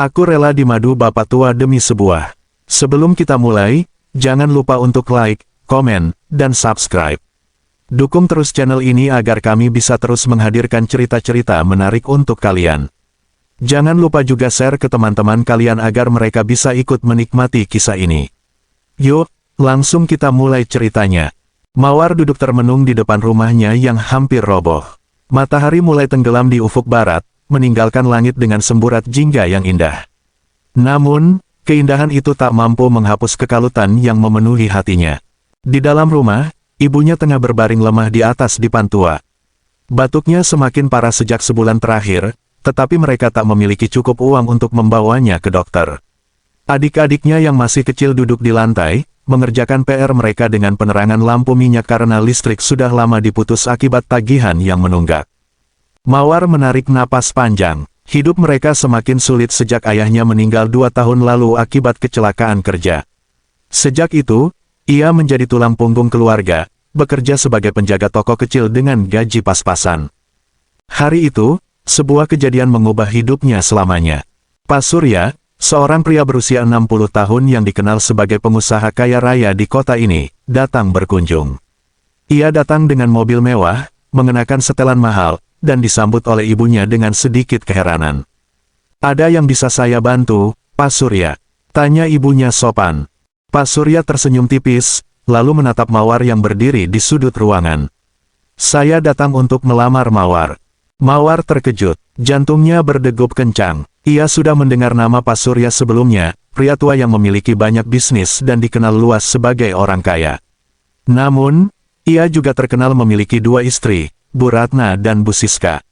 Aku rela dimadu bapak tua demi sebuah. Sebelum kita mulai, jangan lupa untuk like, komen, dan subscribe. Dukung terus channel ini agar kami bisa terus menghadirkan cerita-cerita menarik untuk kalian. Jangan lupa juga share ke teman-teman kalian agar mereka bisa ikut menikmati kisah ini. Yuk, langsung kita mulai ceritanya. Mawar duduk termenung di depan rumahnya yang hampir roboh. Matahari mulai tenggelam di ufuk barat, meninggalkan langit dengan semburat jingga yang indah. Namun, keindahan itu tak mampu menghapus kekalutan yang memenuhi hatinya. Di dalam rumah, ibunya tengah berbaring lemah di atas dipan tua. Batuknya semakin parah sejak sebulan terakhir, tetapi mereka tak memiliki cukup uang untuk membawanya ke dokter. Adik-adiknya yang masih kecil duduk di lantai, mengerjakan PR mereka dengan penerangan lampu minyak karena listrik sudah lama diputus akibat tagihan yang menunggak. Mawar menarik napas panjang. Hidup mereka semakin sulit sejak ayahnya meninggal 2 tahun lalu akibat kecelakaan kerja. Sejak itu, ia menjadi tulang punggung keluarga, bekerja sebagai penjaga toko kecil dengan gaji pas-pasan. Hari itu, sebuah kejadian mengubah hidupnya selamanya. Pak Surya, seorang pria berusia 60 tahun yang dikenal sebagai pengusaha kaya raya di kota ini, datang berkunjung. Ia datang dengan mobil mewah, mengenakan setelan mahal, dan disambut oleh ibunya dengan sedikit keheranan. "Ada yang bisa saya bantu, Pak Surya?" tanya ibunya sopan. Pak Surya tersenyum tipis, lalu menatap Mawar yang berdiri di sudut ruangan. "Saya datang untuk melamar Mawar." Mawar terkejut, jantungnya berdegup kencang. Ia sudah mendengar nama Pak Surya sebelumnya, pria tua yang memiliki banyak bisnis dan dikenal luas sebagai orang kaya. Namun, ia juga terkenal memiliki 2 istri, Bu Ratna dan Bu Siska.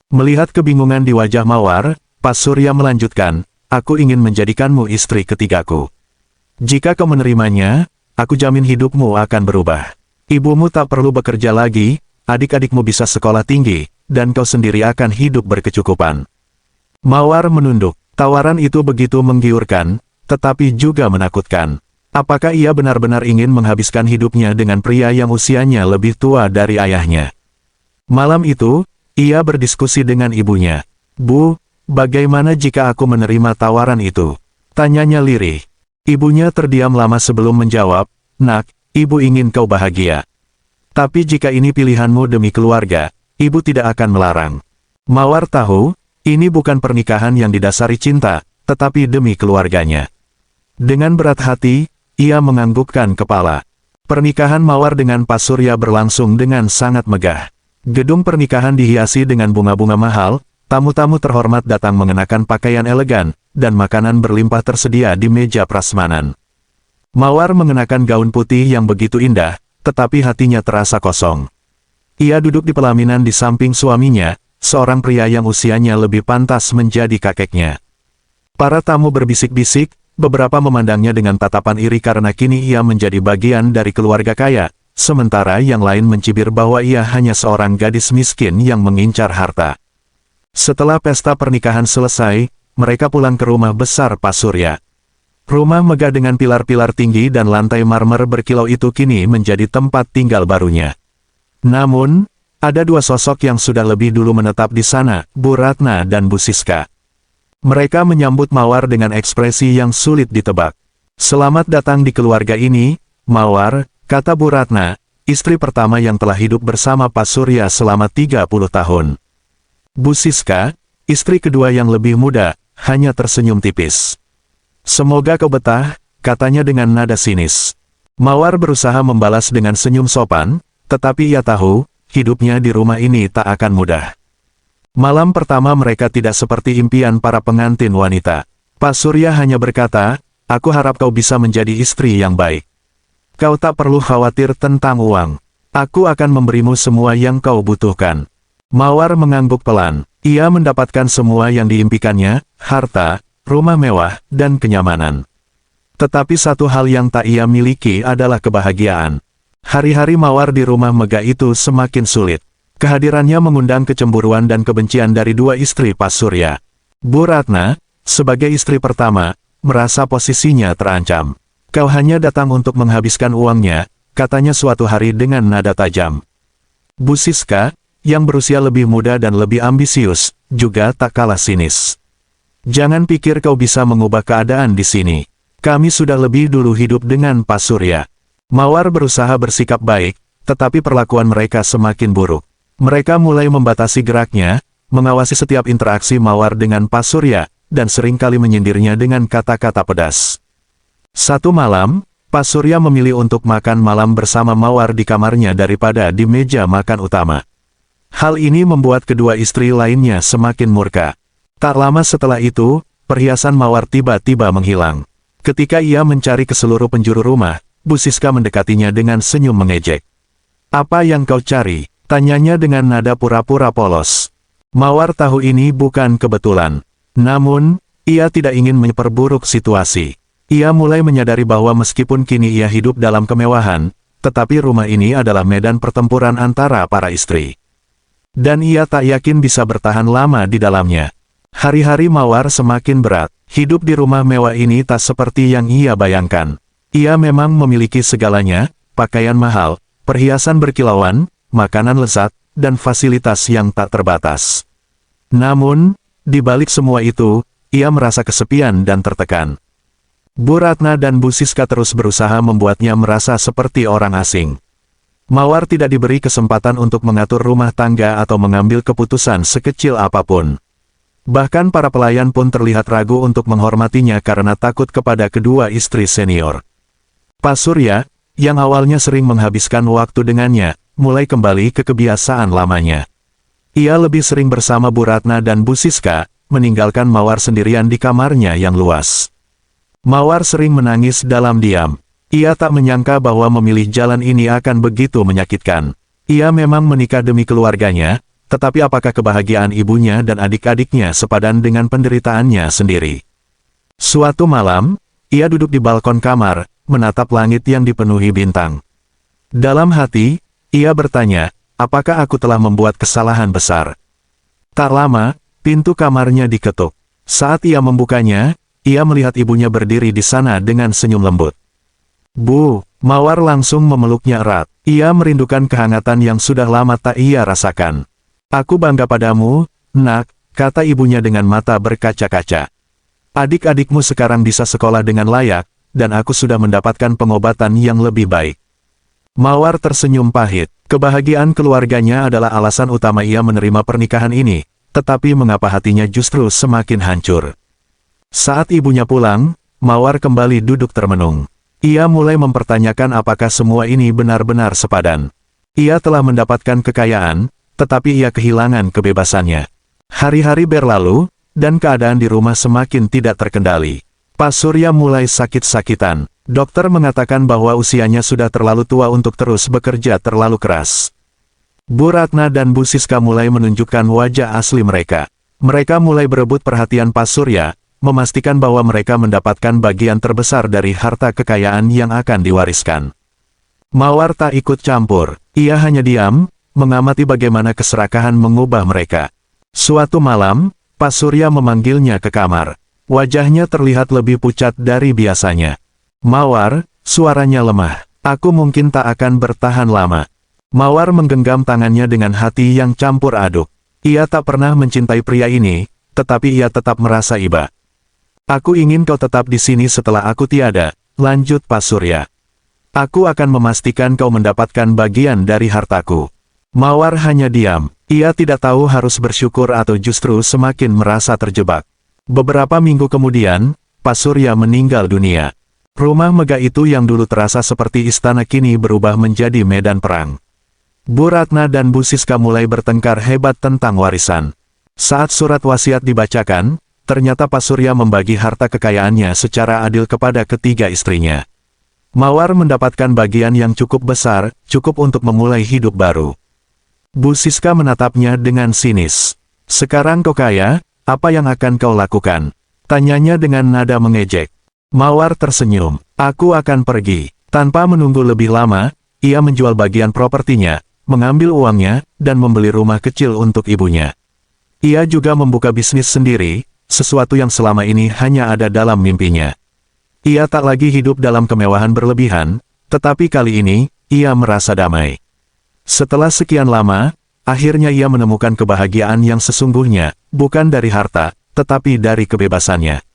Melihat kebingungan di wajah Mawar, Pak Surya melanjutkan, "Aku ingin menjadikanmu istri ketigaku. Jika kau menerimanya, aku jamin hidupmu akan berubah. Ibumu tak perlu bekerja lagi, adik-adikmu bisa sekolah tinggi, dan kau sendiri akan hidup berkecukupan." Mawar menunduk. Tawaran itu begitu menggiurkan, tetapi juga menakutkan. Apakah ia benar-benar ingin menghabiskan hidupnya dengan pria yang usianya lebih tua dari ayahnya? Malam itu, ia berdiskusi dengan ibunya. "Bu, bagaimana jika aku menerima tawaran itu?" tanyanya lirih. Ibunya terdiam lama sebelum menjawab, "Nak, ibu ingin kau bahagia. Tapi jika ini pilihanmu demi keluarga, ibu tidak akan melarang." Mawar tahu, ini bukan pernikahan yang didasari cinta, tetapi demi keluarganya. Dengan berat hati, ia menganggukkan kepala. Pernikahan Mawar dengan Pak Surya berlangsung dengan sangat megah. Gedung pernikahan dihiasi dengan bunga-bunga mahal, tamu-tamu terhormat datang mengenakan pakaian elegan, dan makanan berlimpah tersedia di meja prasmanan. Mawar mengenakan gaun putih yang begitu indah, tetapi hatinya terasa kosong. Ia duduk di pelaminan di samping suaminya, seorang pria yang usianya lebih pantas menjadi kakeknya. Para tamu berbisik-bisik, beberapa memandangnya dengan tatapan iri karena kini ia menjadi bagian dari keluarga kaya, sementara yang lain mencibir bahwa ia hanya seorang gadis miskin yang mengincar harta. Setelah pesta pernikahan selesai, mereka pulang ke rumah besar Pak Surya. Rumah megah dengan pilar-pilar tinggi dan lantai marmer berkilau itu kini menjadi tempat tinggal barunya. Namun, ada 2 sosok yang sudah lebih dulu menetap di sana, Bu Ratna dan Bu Siska. Mereka menyambut Mawar dengan ekspresi yang sulit ditebak. "Selamat datang di keluarga ini, Mawar," kata Bu Ratna, istri pertama yang telah hidup bersama Pak Surya selama 30 tahun. Bu Siska, istri kedua yang lebih muda, hanya tersenyum tipis. "Semoga kau betah," katanya dengan nada sinis. Mawar berusaha membalas dengan senyum sopan, tetapi ia tahu, hidupnya di rumah ini tak akan mudah. Malam pertama mereka tidak seperti impian para pengantin wanita. Pak Surya hanya berkata, "Aku harap kau bisa menjadi istri yang baik. Kau tak perlu khawatir tentang uang. Aku akan memberimu semua yang kau butuhkan." Mawar mengangguk pelan. Ia mendapatkan semua yang diimpikannya, harta, rumah mewah, dan kenyamanan. Tetapi satu hal yang tak ia miliki adalah kebahagiaan. Hari-hari Mawar di rumah megah itu semakin sulit. Kehadirannya mengundang kecemburuan dan kebencian dari 2 istri Pak Surya. Bu Ratna, sebagai istri pertama, merasa posisinya terancam. "Kau hanya datang untuk menghabiskan uangnya," katanya suatu hari dengan nada tajam. Bu Siska, yang berusia lebih muda dan lebih ambisius, juga tak kalah sinis. Jangan pikir kau bisa mengubah keadaan di sini. Kami sudah lebih dulu hidup dengan Pak Surya. Mawar berusaha bersikap baik, tetapi perlakuan mereka semakin buruk. Mereka mulai membatasi geraknya, mengawasi setiap interaksi Mawar dengan Pak Surya, dan seringkali menyindirnya dengan kata-kata pedas. Satu malam, Pak Surya memilih untuk makan malam bersama Mawar di kamarnya daripada di meja makan utama. Hal ini membuat kedua istri lainnya semakin murka. Tak lama setelah itu, perhiasan Mawar tiba-tiba menghilang. Ketika ia mencari ke seluruh penjuru rumah, Bu Siska mendekatinya dengan senyum mengejek. "Apa yang kau cari?" tanyanya dengan nada pura-pura polos. Mawar tahu ini bukan kebetulan. Namun, ia tidak ingin memperburuk situasi. Ia mulai menyadari bahwa meskipun kini ia hidup dalam kemewahan, tetapi rumah ini adalah medan pertempuran antara para istri. Dan ia tak yakin bisa bertahan lama di dalamnya. Hari-hari Mawar semakin berat. Hidup di rumah mewah ini tak seperti yang ia bayangkan. Ia memang memiliki segalanya, pakaian mahal, perhiasan berkilauan, makanan lezat, dan fasilitas yang tak terbatas. Namun, di balik semua itu, ia merasa kesepian dan tertekan. Bu Ratna dan Bu Siska terus berusaha membuatnya merasa seperti orang asing. Mawar tidak diberi kesempatan untuk mengatur rumah tangga atau mengambil keputusan sekecil apapun. Bahkan para pelayan pun terlihat ragu untuk menghormatinya karena takut kepada kedua istri senior. Pak Surya, yang awalnya sering menghabiskan waktu dengannya, mulai kembali ke kebiasaan lamanya. Ia lebih sering bersama Bu Ratna dan Bu Siska, meninggalkan Mawar sendirian di kamarnya yang luas. Mawar sering menangis dalam diam. Ia tak menyangka bahwa memilih jalan ini akan begitu menyakitkan. Ia memang menikah demi keluarganya, tetapi apakah kebahagiaan ibunya dan adik-adiknya sepadan dengan penderitaannya sendiri? Suatu malam, ia duduk di balkon kamar, menatap langit yang dipenuhi bintang. Dalam hati, ia bertanya, apakah aku telah membuat kesalahan besar? Tak lama, pintu kamarnya diketuk. Saat ia membukanya, ia melihat ibunya berdiri di sana dengan senyum lembut. "Bu," Mawar langsung memeluknya erat. Ia merindukan kehangatan yang sudah lama tak ia rasakan. "Aku bangga padamu, Nak," kata ibunya dengan mata berkaca-kaca. "Adik-adikmu sekarang bisa sekolah dengan layak, dan aku sudah mendapatkan pengobatan yang lebih baik." Mawar tersenyum pahit. Kebahagiaan keluarganya adalah alasan utama ia menerima pernikahan ini, tetapi mengapa hatinya justru semakin hancur? Saat ibunya pulang, Mawar kembali duduk termenung. Ia mulai mempertanyakan apakah semua ini benar-benar sepadan. Ia telah mendapatkan kekayaan, tetapi ia kehilangan kebebasannya. Hari-hari berlalu, dan keadaan di rumah semakin tidak terkendali. Pak Surya mulai sakit-sakitan. Dokter mengatakan bahwa usianya sudah terlalu tua untuk terus bekerja terlalu keras. Bu Ratna dan Bu Siska mulai menunjukkan wajah asli mereka. Mereka mulai berebut perhatian Pak Surya, memastikan bahwa mereka mendapatkan bagian terbesar dari harta kekayaan yang akan diwariskan. Mawar tak ikut campur. Ia hanya diam, mengamati bagaimana keserakahan mengubah mereka. Suatu malam, Pak Surya memanggilnya ke kamar. Wajahnya terlihat lebih pucat dari biasanya. "Mawar," suaranya lemah. "Aku mungkin tak akan bertahan lama." Mawar menggenggam tangannya dengan hati yang campur aduk. Ia tak pernah mencintai pria ini, tetapi ia tetap merasa iba. "Aku ingin kau tetap di sini setelah aku tiada," lanjut Pak Surya. "Aku akan memastikan kau mendapatkan bagian dari hartaku." Mawar hanya diam. Ia tidak tahu harus bersyukur atau justru semakin merasa terjebak. Beberapa minggu kemudian, Pak Surya meninggal dunia. Rumah megah itu yang dulu terasa seperti istana kini berubah menjadi medan perang. Bu Ratna dan Bu Siska mulai bertengkar hebat tentang warisan. Saat surat wasiat dibacakan, ternyata Pak Surya membagi harta kekayaannya secara adil kepada ketiga istrinya. Mawar mendapatkan bagian yang cukup besar, cukup untuk memulai hidup baru. Bu Siska menatapnya dengan sinis. "Sekarang kau kaya, apa yang akan kau lakukan?" tanyanya dengan nada mengejek. Mawar tersenyum. "Aku akan pergi." Tanpa menunggu lebih lama, ia menjual bagian propertinya, mengambil uangnya, dan membeli rumah kecil untuk ibunya. Ia juga membuka bisnis sendiri, sesuatu yang selama ini hanya ada dalam mimpinya. Ia tak lagi hidup dalam kemewahan berlebihan, tetapi kali ini, ia merasa damai. Setelah sekian lama, akhirnya ia menemukan kebahagiaan yang sesungguhnya, bukan dari harta, tetapi dari kebebasannya.